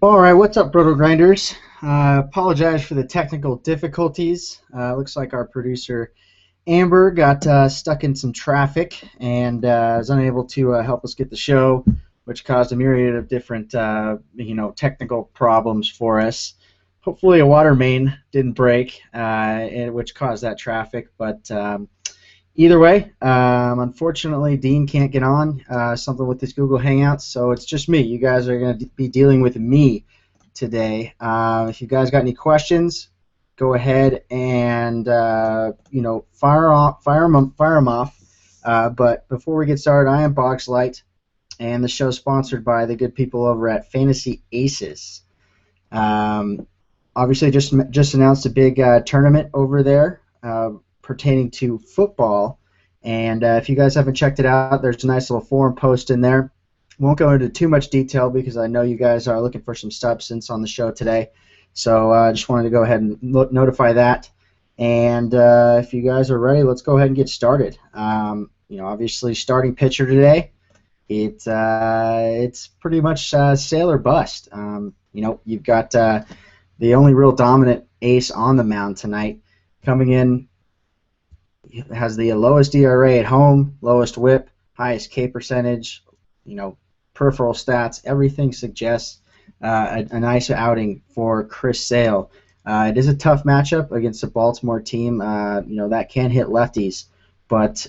All right, what's up, Broto Grinders? Apologize for the technical difficulties. Looks like our producer Amber got stuck in some traffic and was unable to help us get the show, which caused a myriad of different, technical problems for us. Hopefully, a water main didn't break, which caused that traffic. But either way, unfortunately, Dean can't get on something with this Google Hangouts, so it's just me. You guys are going to be dealing with me today. If you guys got any questions, go ahead and fire them off. But before we get started, I am Boxlight, and the show's sponsored by the good people over at Fantasy Aces. Obviously, just announced a big tournament over there pertaining to football, and if you guys haven't checked it out, there's a nice little forum post in there. Won't go into too much detail because I know you guys are looking for some substance on the show today, so I just wanted to go ahead and notify that. And if you guys are ready, let's go ahead and get started. Obviously, starting pitcher today, it's pretty much sail or bust. You've got the only real dominant ace on the mound tonight coming in. Has the lowest ERA at home, lowest WHIP, highest K percentage, peripheral stats. Everything suggests a nice outing for Chris Sale. It is a tough matchup against a Baltimore team, that can hit lefties. But,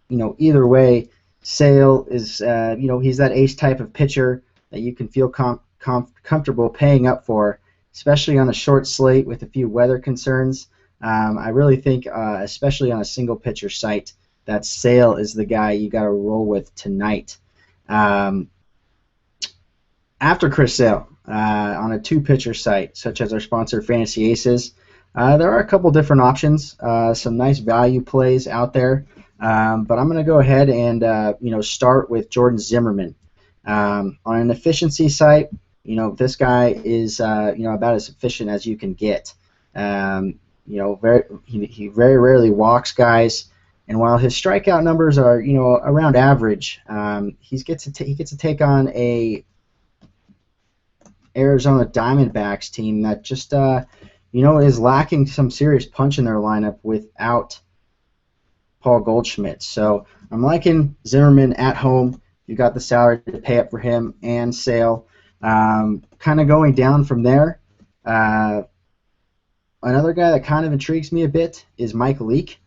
either way, Sale is, he's that ace type of pitcher that you can feel comfortable paying up for, especially on a short slate with a few weather concerns. I really think, especially on a single pitcher site, that Sale is the guy you got to roll with tonight. After Chris Sale, on a two-pitcher site, such as our sponsor Fantasy Aces, there are a couple different options, some nice value plays out there. But I'm going to go ahead and start with Jordan Zimmermann. On an efficiency site, this guy is about as efficient as you can get. He very rarely walks guys, and while his strikeout numbers are around average, he gets to take on a Arizona Diamondbacks team that just is lacking some serious punch in their lineup without Paul Goldschmidt. So I'm liking Zimmermann at home. You got the salary to pay up for him and Sale. Kind of going down from there. Another guy that kind of intrigues me a bit is Mike Leake.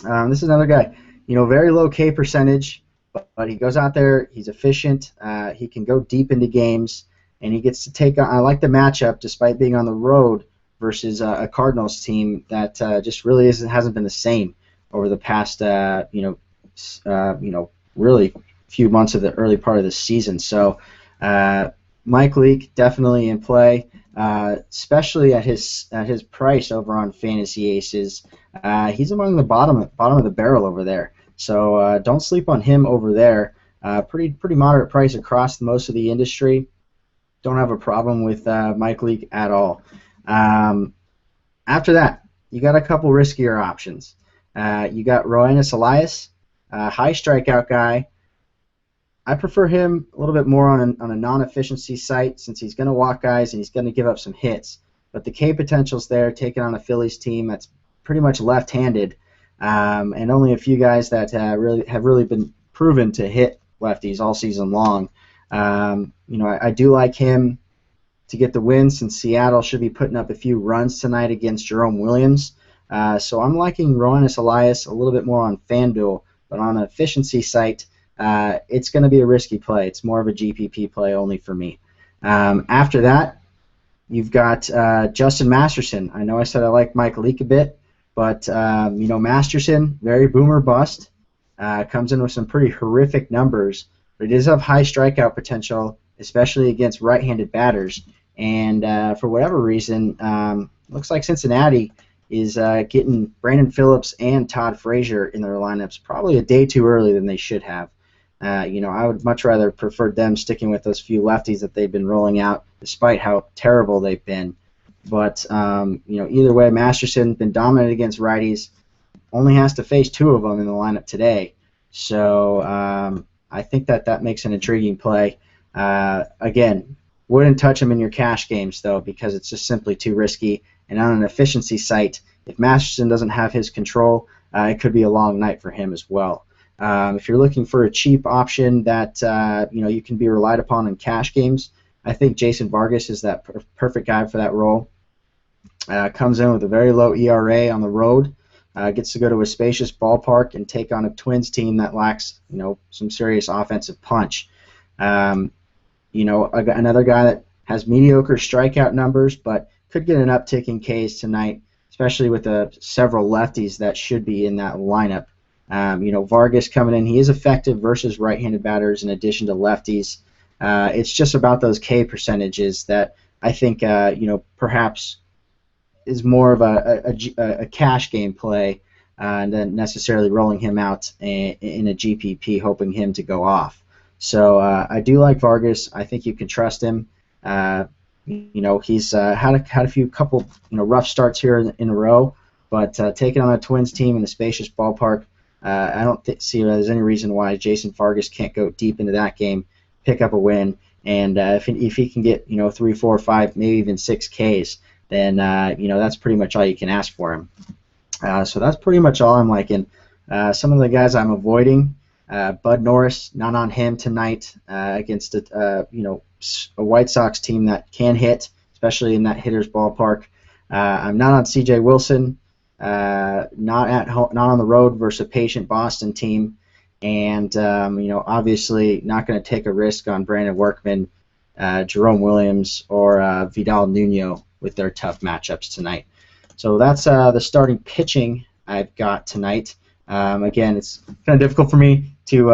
This is another guy, very low K percentage, but he goes out there, he's efficient, he can go deep into games, and he gets to take on, I like the matchup despite being on the road versus a Cardinals team that just really hasn't been the same over the past, really few months of the early part of the season. So Mike Leake definitely in play. Especially at his price over on Fantasy Aces, he's among the bottom of the barrel over there. So don't sleep on him over there. Pretty moderate price across most of the industry. Don't have a problem with Mike Leake at all. After that, you got a couple riskier options. You got Roenis Elias, high strikeout guy. I prefer him a little bit more on a non-efficiency site since he's going to walk guys and he's going to give up some hits. But the K potential's there, taking on a Phillies team that's pretty much left-handed, and only a few guys that have really been proven to hit lefties all season long. I do like him to get the win since Seattle should be putting up a few runs tonight against Jerome Williams. So I'm liking Roenis Elias a little bit more on FanDuel, but on an efficiency site, it's going to be a risky play. It's more of a GPP play only for me. After that, you've got Justin Masterson. I know I said I like Mike Leake a bit, but Masterson, very boomer bust, comes in with some pretty horrific numbers, but he does have high strikeout potential, especially against right-handed batters. And for whatever reason, looks like Cincinnati is getting Brandon Phillips and Todd Frazier in their lineups probably a day too early than they should have. I would much rather prefer them sticking with those few lefties that they've been rolling out, despite how terrible they've been. But either way, Masterson's been dominant against righties. Only has to face two of them in the lineup today. So I think that makes an intriguing play. Again, wouldn't touch him in your cash games, though, because it's just simply too risky. And on an efficiency site, if Masterson doesn't have his control, it could be a long night for him as well. If you're looking for a cheap option that you can be relied upon in cash games, I think Jason Vargas is that perfect guy for that role. Comes in with a very low ERA on the road. Gets to go to a spacious ballpark and take on a Twins team that lacks, some serious offensive punch. Another guy that has mediocre strikeout numbers, but could get an uptick in Ks tonight, especially with several lefties that should be in that lineup. Vargas coming in, he is effective versus right-handed batters in addition to lefties. It's just about those K percentages that I think, perhaps is more of a cash game play than necessarily rolling him out in a GPP, hoping him to go off. So I do like Vargas. I think you can trust him. He's had a couple rough starts here in a row, but taking on a Twins team in a spacious ballpark, I don't see there's any reason why Jason Vargas can't go deep into that game, pick up a win, and if he can get 3, 4, 5, maybe even 6 Ks, then that's pretty much all you can ask for him. So that's pretty much all I'm liking. Some of the guys I'm avoiding. Bud Norris, not on him tonight against a White Sox team that can hit, especially in that hitter's ballpark. I'm not on C.J. Wilson, not at home, not on the road versus a patient Boston team, and obviously not going to take a risk on Brandon Workman, Jerome Williams, or Vidal Nuno with their tough matchups tonight. So that's the starting pitching I've got tonight. Again, it's kind of difficult for me to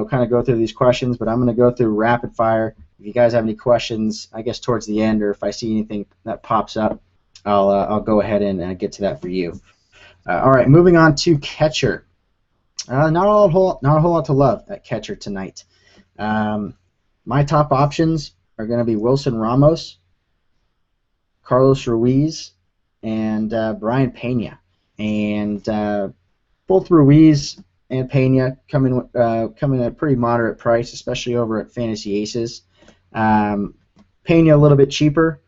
kind of go through these questions, but I'm going to go through rapid fire. If you guys have any questions, I guess towards the end, or if I see anything that pops up, I'll go ahead and get to that for you. All right, moving on to catcher. Not a whole lot to love at catcher tonight. My top options are going to be Wilson Ramos, Carlos Ruiz, and Brian Pena. And both Ruiz and Pena come in at a pretty moderate price, especially over at Fantasy Aces. Pena a little bit cheaper,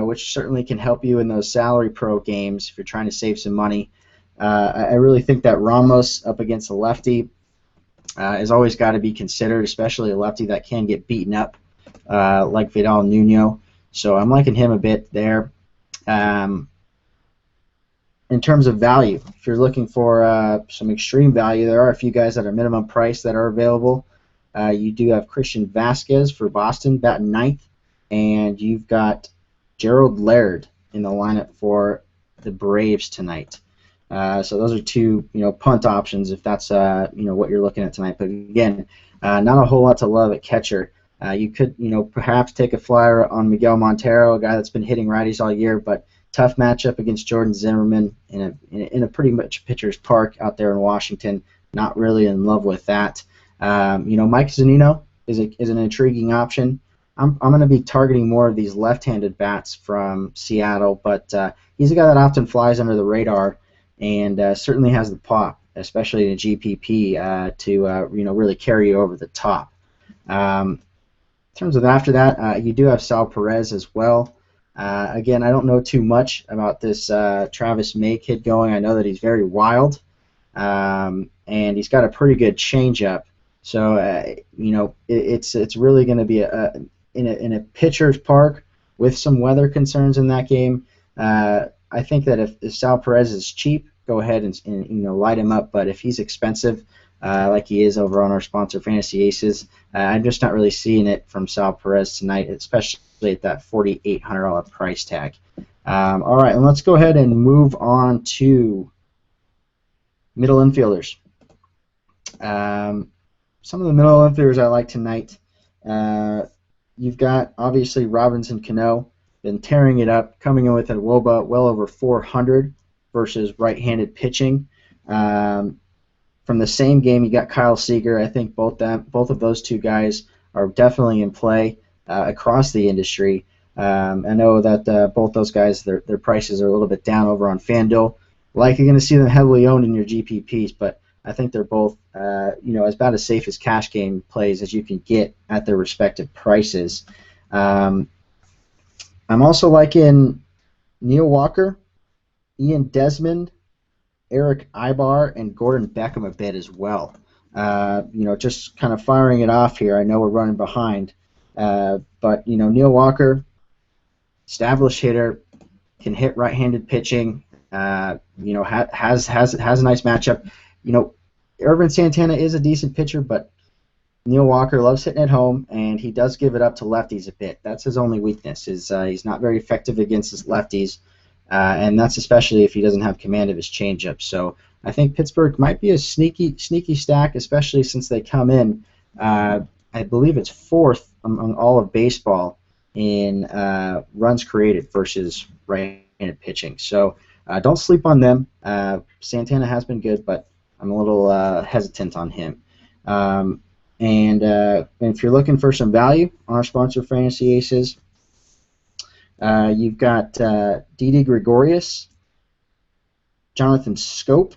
which certainly can help you in those salary pro games if you're trying to save some money. I really think that Ramos up against a lefty has always got to be considered, especially a lefty that can get beaten up like Vidal Nuno. So I'm liking him a bit there. In terms of value, if you're looking for some extreme value, there are a few guys that are minimum price that are available. You do have Christian Vasquez for Boston, batting ninth, and you've got Gerald Laird in the lineup for the Braves tonight. So those are two, punt options if that's what you're looking at tonight. But again, not a whole lot to love at catcher. You could, perhaps take a flyer on Miguel Montero, a guy that's been hitting righties all year, but tough matchup against Jordan Zimmerman in a pretty much pitcher's park out there in Washington. Not really in love with that. Mike Zunino is an intriguing option. I'm going to be targeting more of these left-handed bats from Seattle, but he's a guy that often flies under the radar and certainly has the pop, especially in a GPP, to really carry you over the top. In terms of after that, you do have Sal Perez as well. Again, I don't know too much about this Travis May kid going. I know that he's very wild, and he's got a pretty good changeup. So it's really going to be in a pitcher's park with some weather concerns in that game. I think that if Sal Perez is cheap, go ahead and light him up. But if he's expensive, like he is over on our sponsor Fantasy Aces, I'm just not really seeing it from Sal Perez tonight, especially at that $4,800 price tag. All right, and let's go ahead and move on to middle infielders. Some of the middle infielders I like tonight, you've got obviously Robinson Cano, been tearing it up, coming in with a WOBA well over 400 versus right-handed pitching. From the same game, you got Kyle Seager. I think both of those two guys are definitely in play across the industry. I know that both those guys, their prices are a little bit down over on FanDuel. Likely going to see them heavily owned in your GPPs, but I think they're both, as about as safe as cash game plays as you can get at their respective prices. Um, I'm also liking Neil Walker, Ian Desmond, Eric Ibar, and Gordon Beckham a bit as well. Just kind of firing it off here. I know we're running behind, but Neil Walker, established hitter, can hit right-handed pitching. Has a nice matchup. Ervin Santana is a decent pitcher, but Neil Walker loves hitting at home, and he does give it up to lefties a bit. That's his only weakness. Is he's not very effective against his lefties, and that's especially if he doesn't have command of his changeup. So I think Pittsburgh might be a sneaky stack, especially since they come in. I believe it's fourth among all of baseball in runs created versus right-handed pitching. So don't sleep on them. Santana has been good, but I'm a little hesitant on him. And if you're looking for some value on our sponsor, Fantasy Aces, you've got Didi Gregorius, Jonathan Scope,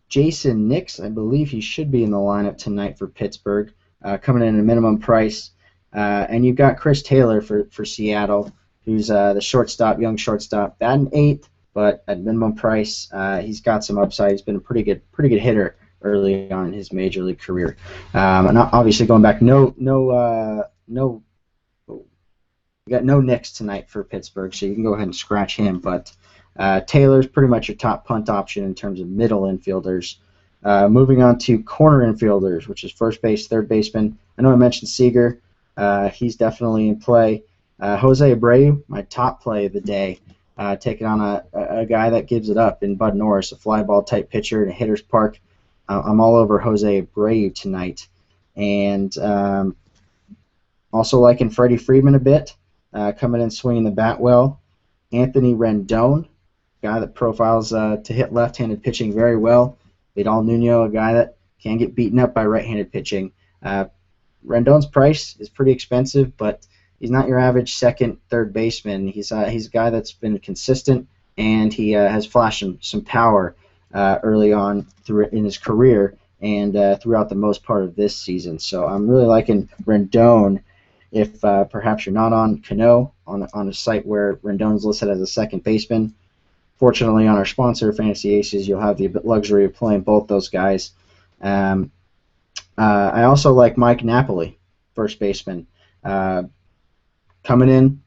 Jason Nix. I believe he should be in the lineup tonight for Pittsburgh, coming in at a minimum price. And you've got Chris Taylor for Seattle, who's the shortstop, young shortstop, batting eighth, but at minimum price. He's got some upside. He's been a pretty good hitter early on in his major league career. And obviously going back, we got no Knicks tonight for Pittsburgh, so you can go ahead and scratch him. But Taylor's pretty much your top punt option in terms of middle infielders. Moving on to corner infielders, which is first base, third baseman. I know I mentioned Seager. He's definitely in play. Jose Abreu, my top play of the day, taking on a guy that gives it up in Bud Norris, a fly ball type pitcher in a hitter's park. I'm all over Jose Abreu tonight. And also liking Freddie Freeman a bit, coming in swinging the bat well. Anthony Rendon, guy that profiles to hit left-handed pitching very well. Vidal Nuno, a guy that can get beaten up by right-handed pitching. Rendon's price is pretty expensive, but he's not your average second, third baseman. He's a guy that's been consistent, and he has flashed some power early on in his career and throughout the most part of this season. So I'm really liking Rendon. If perhaps you're not on Cano on a site where Rendon's listed as a second baseman, fortunately on our sponsor, Fantasy Aces, you'll have the luxury of playing both those guys. I also like Mike Napoli, first baseman, coming in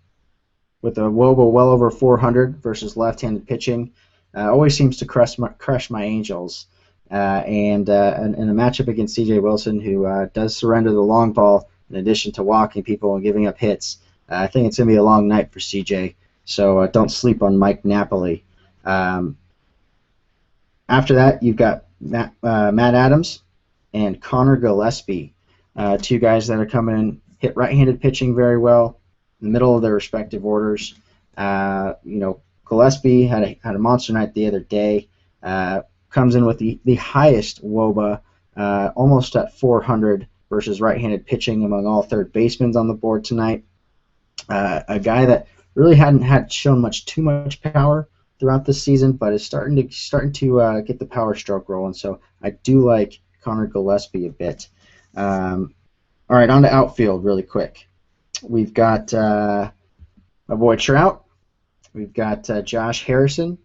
with a WOBA well over 400 versus left-handed pitching. Always seems to crush my Angels. And in a matchup against C.J. Wilson, who does surrender the long ball in addition to walking people and giving up hits, I think it's going to be a long night for C.J., so don't sleep on Mike Napoli. After that, you've got Matt Adams and Connor Gillespie, two guys that are coming in, hit right-handed pitching very well in the middle of their respective orders. Gillespie had a monster night the other day. Comes in with the highest WOBA, almost at 400 versus right-handed pitching among all third basemen on the board tonight. A guy that really hadn't shown too much power throughout this season, but is starting to get the power stroke rolling. So I do like Connor Gillespie a bit. All right, on to outfield really quick. We've got my boy Trout. We've got Josh Harrison,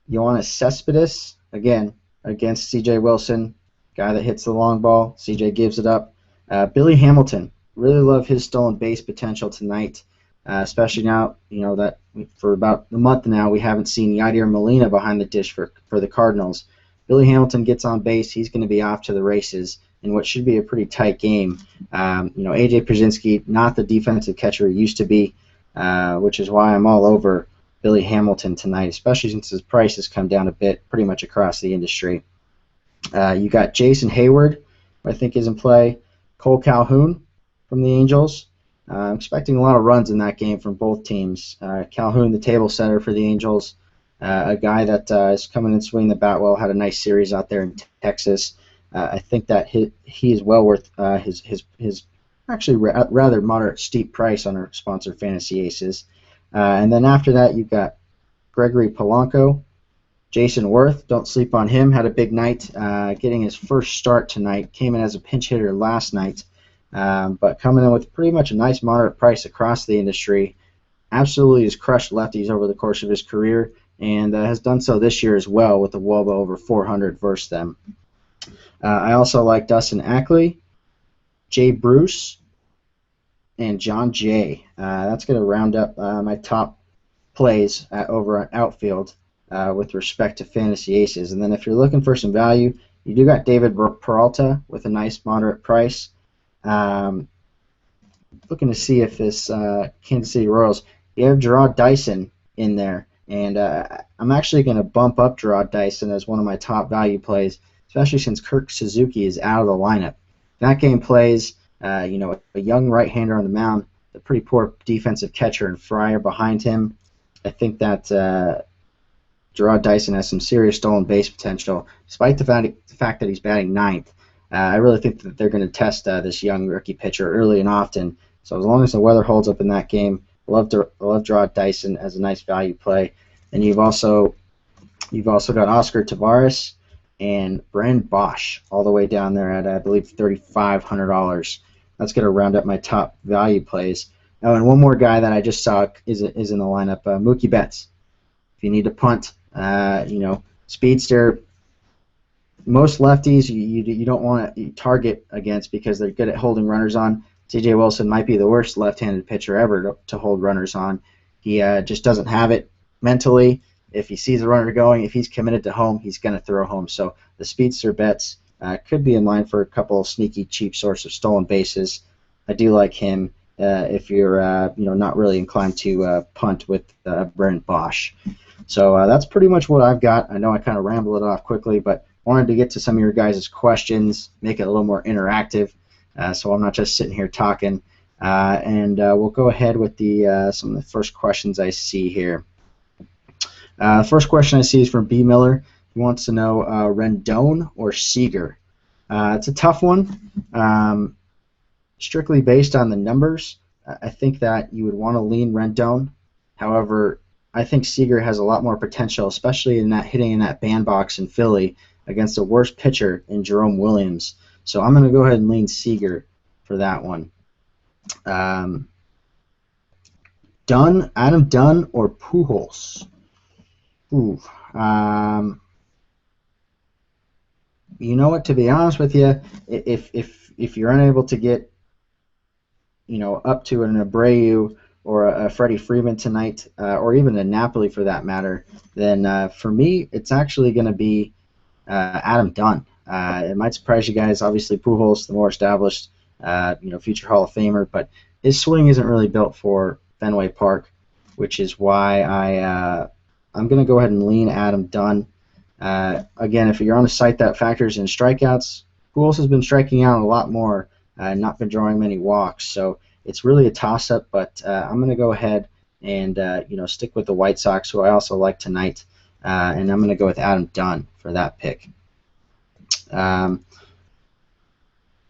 Yoenis Cespedes, again, against C.J. Wilson, guy that hits the long ball. C.J. gives it up. Billy Hamilton, really love his stolen base potential tonight, especially now, that for about a month now we haven't seen Yadier Molina behind the dish for the Cardinals. Billy Hamilton gets on base, he's going to be off to the races in what should be a pretty tight game. A.J. Pierzynski, not the defensive catcher he used to be, which is why I'm all over Billy Hamilton tonight, especially since his price has come down a bit pretty much across the industry. You got Jason Hayward, who I think is in play. Cole Calhoun from the Angels. I'm expecting a lot of runs in that game from both teams. Calhoun, the table setter for the Angels, a guy that is coming and swinging the bat well, had a nice series out there in Texas. I think that he is well worth his actually rather moderate steep price on our sponsor Fantasy Aces. And then after that, you've got Gregory Polanco, Jason Worth, don't sleep on him. Had a big night, getting his first start tonight. Came in as a pinch hitter last night, but coming in with pretty much a nice moderate price across the industry. Absolutely has crushed lefties over the course of his career, and has done so this year as well with a WOBA over 400 versus them. I also like Dustin Ackley, Jay Bruce, and John Jay. That's going to round up my top plays over on outfield with respect to fantasy aces. And then if you're looking for some value, you do got David Peralta with a nice moderate price. Looking to see if this Kansas City Royals, you have Gerard Dyson in there. And I'm actually going to bump up Gerard Dyson as one of my top value plays, especially since Kirk Suzuki is out of the lineup. That game plays, a young right-hander on the mound, a pretty poor defensive catcher and Fryer behind him. I think that Gerard Dyson has some serious stolen base potential, despite the fact that he's batting ninth. I really think that they're going to test this young rookie pitcher early and often. So as long as the weather holds up in that game, I love Gerard Dyson as a nice value play. And you've also got Oscar Taveras and Brandon Bosch all the way down there at, I believe, $3,500. That's going to round up my top value plays. Oh, and one more guy that I just saw is in the lineup, Mookie Betts. If you need to punt, speedster. Most lefties you don't want to target against because they're good at holding runners on. C.J. Wilson might be the worst left-handed pitcher ever to hold runners on. He just doesn't have it mentally. If he sees a runner going, if he's committed to home, he's going to throw home. So the speedster Betts could be in line for a couple of sneaky, cheap source of stolen bases. I do like him if you're not really inclined to punt with Brandon Bosch. So that's pretty much what I've got. I know I kind of rambled it off quickly, but wanted to get to some of your guys' questions, make it a little more interactive, so I'm not just sitting here talking. And we'll go ahead with some of the first questions I see here. The first question I see is from B. Miller. He wants to know Rendon or Seager. It's a tough one. Strictly based on the numbers, I think that you would want to lean Rendon. However, I think Seager has a lot more potential, especially in that hitting in that bandbox in Philly against a worse pitcher in Jerome Williams. So I'm going to go ahead and lean Seager for that one. Adam Dunn or Pujols? Ooh. You know what? To be honest with you, if you're unable to get up to an Abreu or a Freddie Freeman tonight, or even a Napoli for that matter, then for me it's actually going to be Adam Dunn. It might surprise you guys. Obviously, Pujols, the more established, future Hall of Famer, but his swing isn't really built for Fenway Park, which is why I'm going to go ahead and lean Adam Dunn. Again, if you're on a site that factors in strikeouts, Pujols has been striking out a lot more, not been drawing many walks, so it's really a toss-up. But I'm going to go ahead and stick with the White Sox, who I also like tonight, and I'm going to go with Adam Dunn for that pick.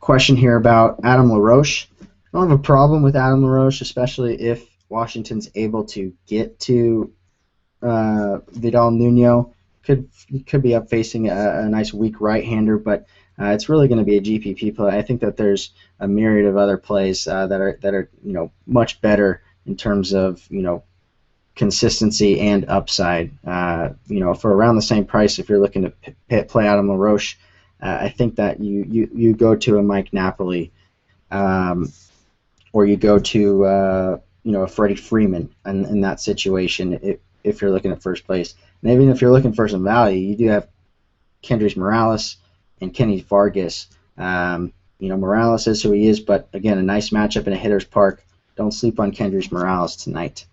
Question here about Adam LaRoche. I don't have a problem with Adam LaRoche, especially if Washington's able to get to Vidal Nuno. Could be up facing a nice weak right-hander, but it's really going to be a GPP play. I think that there's a myriad of other plays that are much better in terms of consistency and upside. For around the same price, if you're looking to play Adam LaRoche, I think that you go to a Mike Napoli, or you go to a Freddie Freeman in that situation if you're looking at first place. And even if you're looking for some value, you do have Kendrys Morales and Kenny Vargas. Morales is who he is, but again, a nice matchup in a hitter's park. Don't sleep on Kendrys Morales tonight.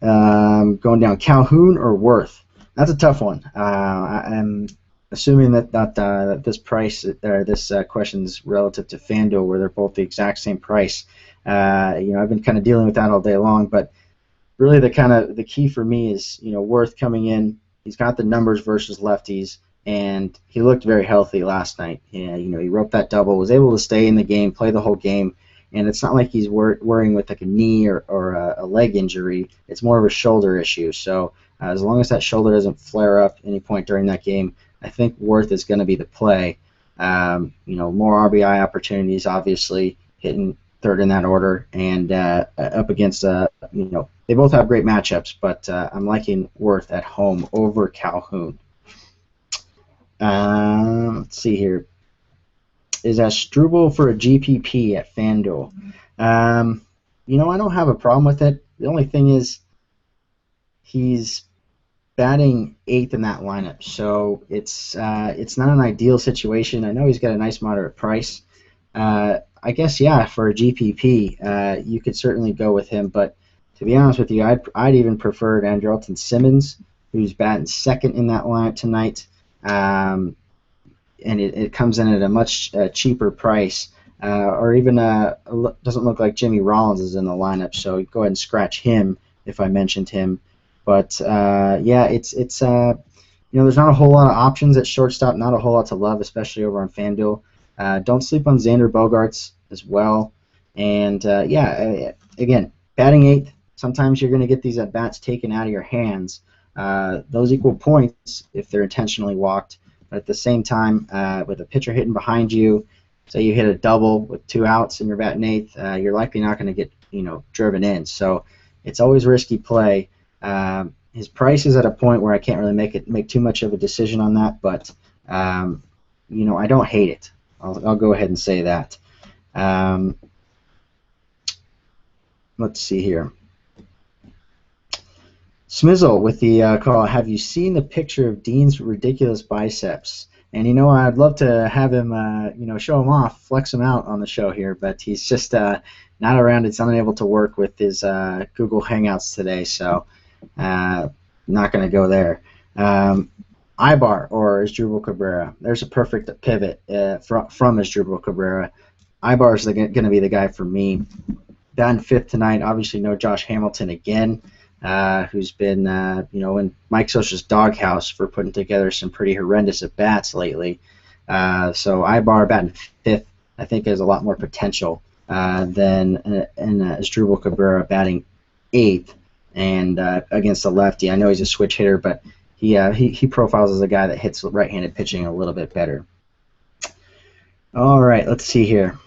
Going down, Calhoun or Worth? That's a tough one. I'm assuming that this price or this question's relative to FanDuel, where they're both the exact same price. I've been kind of dealing with that all day long, but really the key for me is Worth coming in. He's got the numbers versus lefties, and he looked very healthy last night. He roped that double, was able to stay in the game, play the whole game, and it's not like he's worrying with like a knee or a leg injury. It's more of a shoulder issue. So As long as that shoulder doesn't flare up any point during that game, I think Worth is going to be the play. More RBI opportunities, obviously, hitting third in that order, and up against, they both have great matchups, but I'm liking Worth at home over Calhoun. Let's see here. Is Asdrubal for a GPP at FanDuel? I don't have a problem with it. The only thing is he's batting 8th in that lineup, so it's not an ideal situation. I know he's got a nice moderate price. I guess, yeah, for a GPP, you could certainly go with him, but to be honest with you, I'd even prefer Andrelton Simmons, who's batting 2nd in that lineup tonight, and it comes in at a much cheaper price, or even doesn't look like Jimmy Rollins is in the lineup, so go ahead and scratch him if I mentioned him. But it's there's not a whole lot of options at shortstop, not a whole lot to love, especially over on FanDuel. Don't sleep on Xander Bogaerts as well. And again, batting 8th. Sometimes you're going to get these at bats taken out of your hands. Those equal points if they're intentionally walked. But at the same time, with a pitcher hitting behind you, say you hit a double with 2 outs and you're batting 8th, you're likely not going to get driven in. So it's always risky play. His price is at a point where I can't really make too much of a decision on that, but I don't hate it. I'll go ahead and say that. Let's see here. Smizzle with the call. Have you seen the picture of Dean's ridiculous biceps? And I'd love to have him, show him off, flex him out on the show here, but he's just not around. He's unable to work with his Google Hangouts today, so not going to go there. Ibar or Asdrubal Cabrera. There's a perfect pivot from Asdrubal Cabrera. Ibar is going to be the guy for me. Batting 5th tonight. Obviously, no Josh Hamilton again, who's been in Mike Scioscia's doghouse for putting together some pretty horrendous at bats lately. So Ibar batting 5th, I think, has a lot more potential than Asdrubal Cabrera batting 8th and against a lefty. I know he's a switch hitter, but he profiles as a guy that hits right-handed pitching a little bit better. All right, let's see here.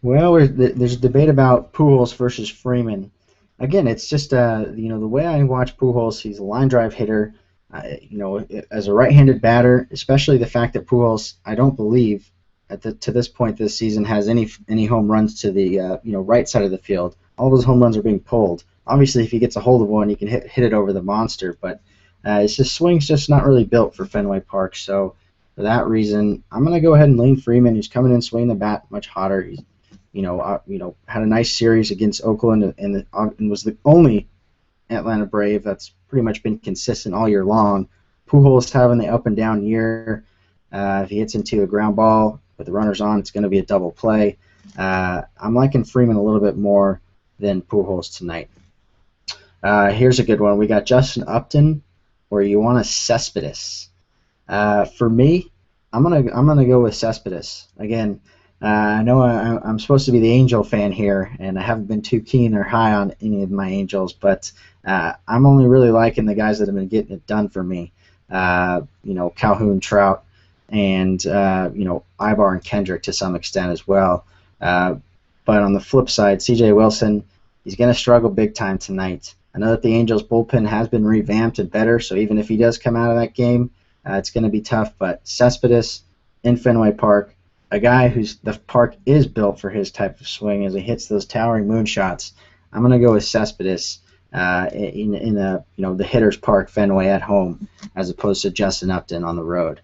Well, there's a debate about Pujols versus Freeman. Again, it's just the way I watch Pujols, he's a line drive hitter. As a right-handed batter, especially the fact that Pujols, I don't believe, to this point this season, has any home runs to the right side of the field. All those home runs are being pulled. Obviously, if he gets a hold of one, he can hit it over the monster. But his swing's just not really built for Fenway Park. So for that reason, I'm going to go ahead and lean Freeman, who's coming in swinging the bat much hotter. He's had a nice series against Oakland and was the only Atlanta Brave that's pretty much been consistent all year long. Pujols having the up and down year. If he hits into a ground ball with the runners on, it's going to be a double play. I'm liking Freeman a little bit more than Pujols tonight. Here's a good one. We got Justin Upton, or Yoenis Cespedes. For me, I'm gonna go with Cespedes again. I know I'm supposed to be the Angel fan here, and I haven't been too keen or high on any of my Angels, but I'm only really liking the guys that have been getting it done for me. Calhoun, Trout, and Ibar and Kendrick to some extent as well. But on the flip side, C.J. Wilson, he's going to struggle big time tonight. I know that the Angels' bullpen has been revamped and better, so even if he does come out of that game, it's going to be tough. But Cespedes in Fenway Park, a guy the park is built for his type of swing as he hits those towering moonshots. I'm going to go with Cespedes in the hitter's park, Fenway at home, as opposed to Justin Upton on the road.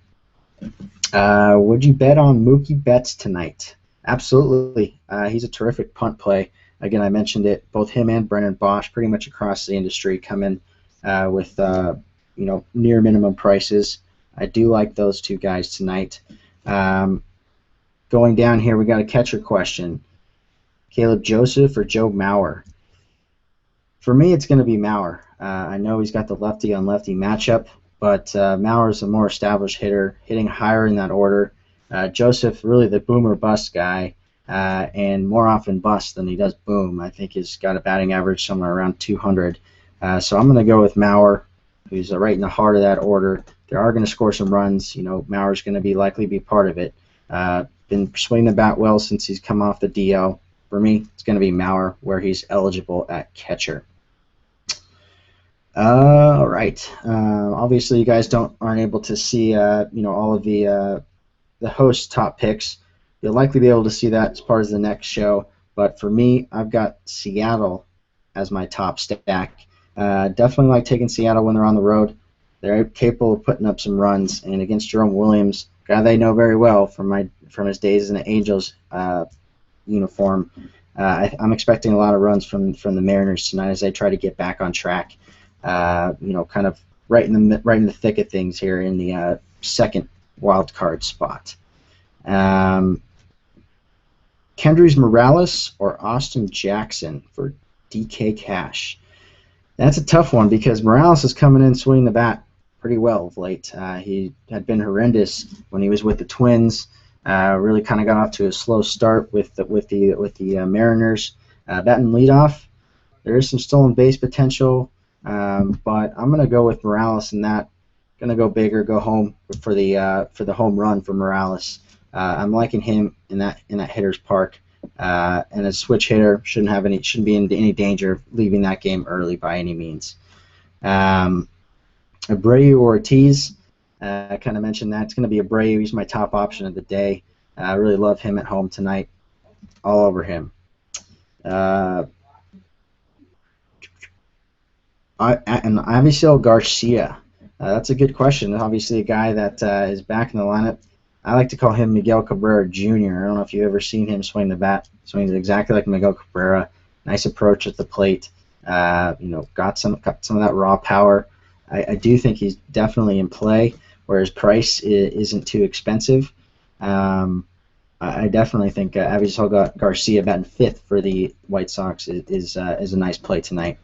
Would you bet on Mookie Betts tonight? Absolutely. He's a terrific punt play. Again, I mentioned it. Both him and Brennan Bosch, pretty much across the industry, come in with near minimum prices. I do like those two guys tonight. Going down here, we got a catcher question. Caleb Joseph or Joe Mauer? For me, it's going to be Mauer. I know he's got the lefty-on-lefty matchup, but Mauer is a more established hitter, hitting higher in that order. Joseph, really the boom or bust guy, and more often bust than he does boom. I think he's got a batting average somewhere around 200. So I'm going to go with Mauer, who's right in the heart of that order. They are going to score some runs. You know, Mauer's going to likely be part of it. Been swinging the bat well since he's come off the DL. For me, it's going to be Mauer, where he's eligible at catcher. All right. Obviously, you guys aren't able to see all of the host's top picks. You'll likely be able to see that as part of the next show. But for me, I've got Seattle as my top stack. Definitely like taking Seattle when they're on the road. They're capable of putting up some runs, and against Jerome Williams, a guy they know very well from his days in the Angels uniform. I'm expecting a lot of runs from the Mariners tonight as they try to get back on track. Kind of right in the thick of things here in the second wild card spot. Kendrys Morales or Austin Jackson for DK Cash. That's a tough one because Morales is coming in swinging the bat pretty well of late. He had been horrendous when he was with the Twins. Really kind of got off to a slow start with the Mariners. Batting leadoff, there is some stolen base potential, but I'm going to go with Morales in that. Going to go bigger, go home for the home run for Morales. I'm liking him in that hitter's park. And a switch hitter shouldn't be in any danger of leaving that game early by any means. Abreu or Ortiz, I kind of mentioned that. It's going to be Abreu. He's my top option of the day. I really love him at home tonight. All over him. And Avisail Garcia. That's a good question. Obviously a guy that is back in the lineup. I like to call him Miguel Cabrera Jr. I don't know if you've ever seen him swing the bat. Swings exactly like Miguel Cabrera. Nice approach at the plate. Got some of that raw power. I do think he's definitely in play, whereas price isn't too expensive. I definitely think Avisail Garcia batting fifth for the White Sox is a nice play tonight.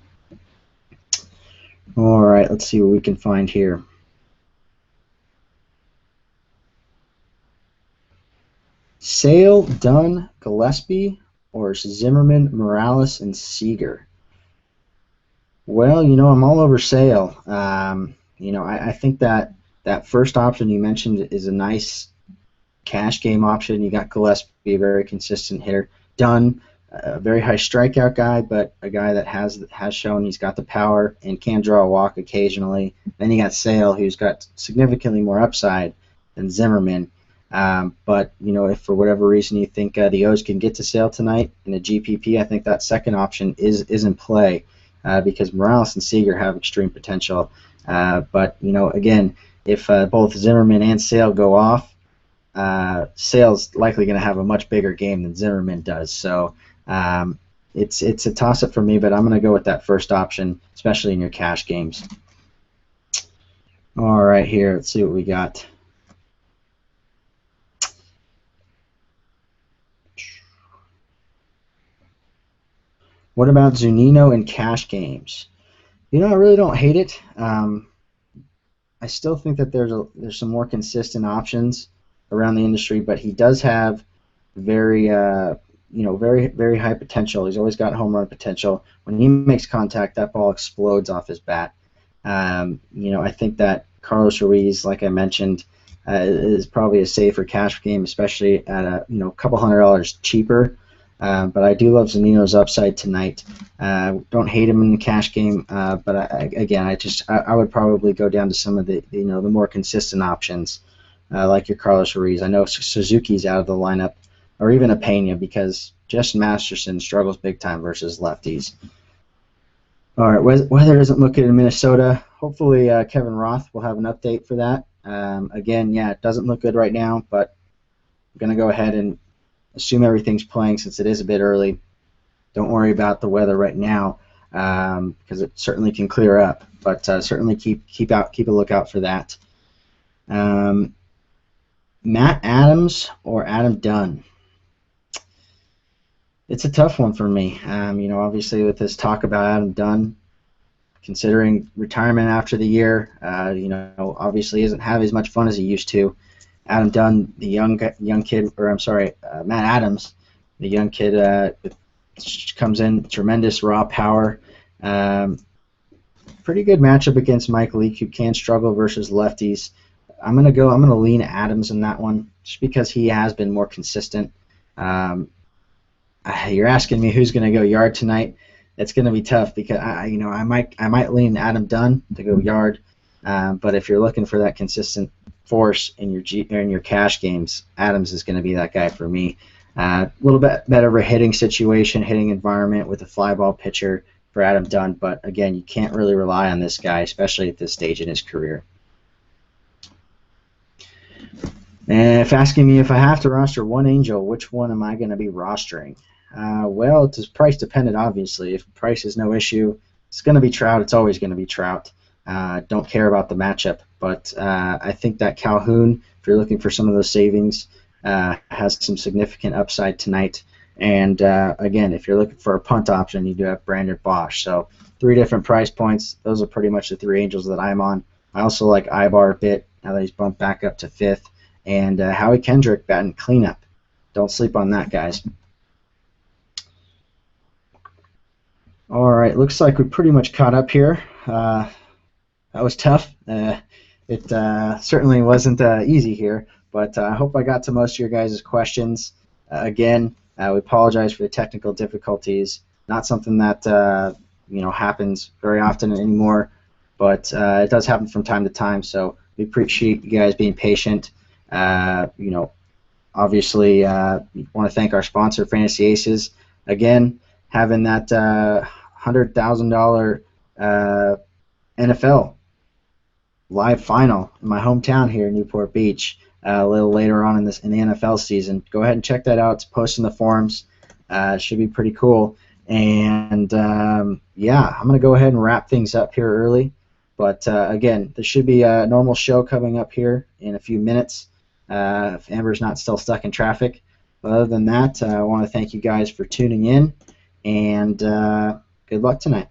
All right, let's see what we can find here. Sale, Dunn, Gillespie, or Zimmerman, Morales, and Seager? Well, I'm all over Sale. I think that first option you mentioned is a nice cash game option. You got Gillespie, a very consistent hitter. Dunn, a very high strikeout guy, but a guy that has shown he's got the power and can draw a walk occasionally. Then you got Sale, who's got significantly more upside than Zimmerman. But if for whatever reason you think the O's can get to Sale tonight in a GPP, I think that second option is in play because Morales and Seager have extreme potential. But again, if both Zimmerman and Sale go off, Sale's likely going to have a much bigger game than Zimmerman does. So it's a toss-up for me, but I'm going to go with that first option, especially in your cash games. All right, here, let's see what we got. What about Zunino in cash games? I really don't hate it. I still think that there's some more consistent options around the industry, but he does have very very high potential. He's always got home run potential. When he makes contact, that ball explodes off his bat. I think that Carlos Ruiz, like I mentioned, is probably a safer cash game, especially at a couple $100 cheaper. But I do love Zunino's upside tonight. Don't hate him in the cash game, but I would probably go down to some of the the more consistent options, like your Carlos Ruiz. I know Suzuki's out of the lineup, or even a Pena, because Justin Masterson struggles big time versus lefties. All right, weather doesn't look good in Minnesota. Hopefully Kevin Roth will have an update for that. It doesn't look good right now, but I'm going to go ahead and assume everything's playing since it is a bit early. Don't worry about the weather right now because it certainly can clear up, but certainly keep a lookout for that. Matt Adams or Adam Dunn? It's a tough one for me. Obviously with this talk about Adam Dunn, considering retirement after the year, obviously doesn't have as much fun as he used to. Adam Dunn, the young kid, or I'm sorry, Matt Adams, the young kid, comes in tremendous raw power. Um, Pretty good matchup against Mike Leake, who can struggle versus lefties. I'm gonna lean Adams in that one, just because he has been more consistent. Um, you're asking me who's gonna go yard tonight. It's gonna be tough because I might lean Adam Dunn to go yard, but if you're looking for that consistent force in your cash games, Adams is going to be that guy for me. A little bit better of a hitting situation, hitting environment with a fly ball pitcher for Adam Dunn, but again, you can't really rely on this guy, especially at this stage in his career. And if asking me if I have to roster one Angel, which one am I going to be rostering? Well, it's price dependent, obviously. If price is no issue, it's going to be Trout. It's always going to be Trout. Don't care about the matchup, but I think that Calhoun, if you're looking for some of those savings, has some significant upside tonight. And again, if you're looking for a punt option, you do have Brandon Bosch. So 3 different price points. Those are pretty much the 3 Angels that I'm on. I also like Ibar a bit now that he's bumped back up to 5th. And Howie Kendrick batting cleanup. Don't sleep on that, guys. All right, looks like we pretty much caught up here. That was tough. It certainly wasn't easy here, but I hope I got to most of your guys' questions. Again, we apologize for the technical difficulties. Not something that happens very often anymore, but it does happen from time to time. So we appreciate you guys being patient. Obviously, want to thank our sponsor, Fantasy Aces. Again, having that $100,000 NFL live final in my hometown here in Newport Beach a little later on in the NFL season. Go ahead and check that out. It's posted in the forums. It should be pretty cool. And yeah, I'm going to go ahead and wrap things up here early. But again, there should be a normal show coming up here in a few minutes if Amber's not still stuck in traffic. But other than that, I want to thank you guys for tuning in, and good luck tonight.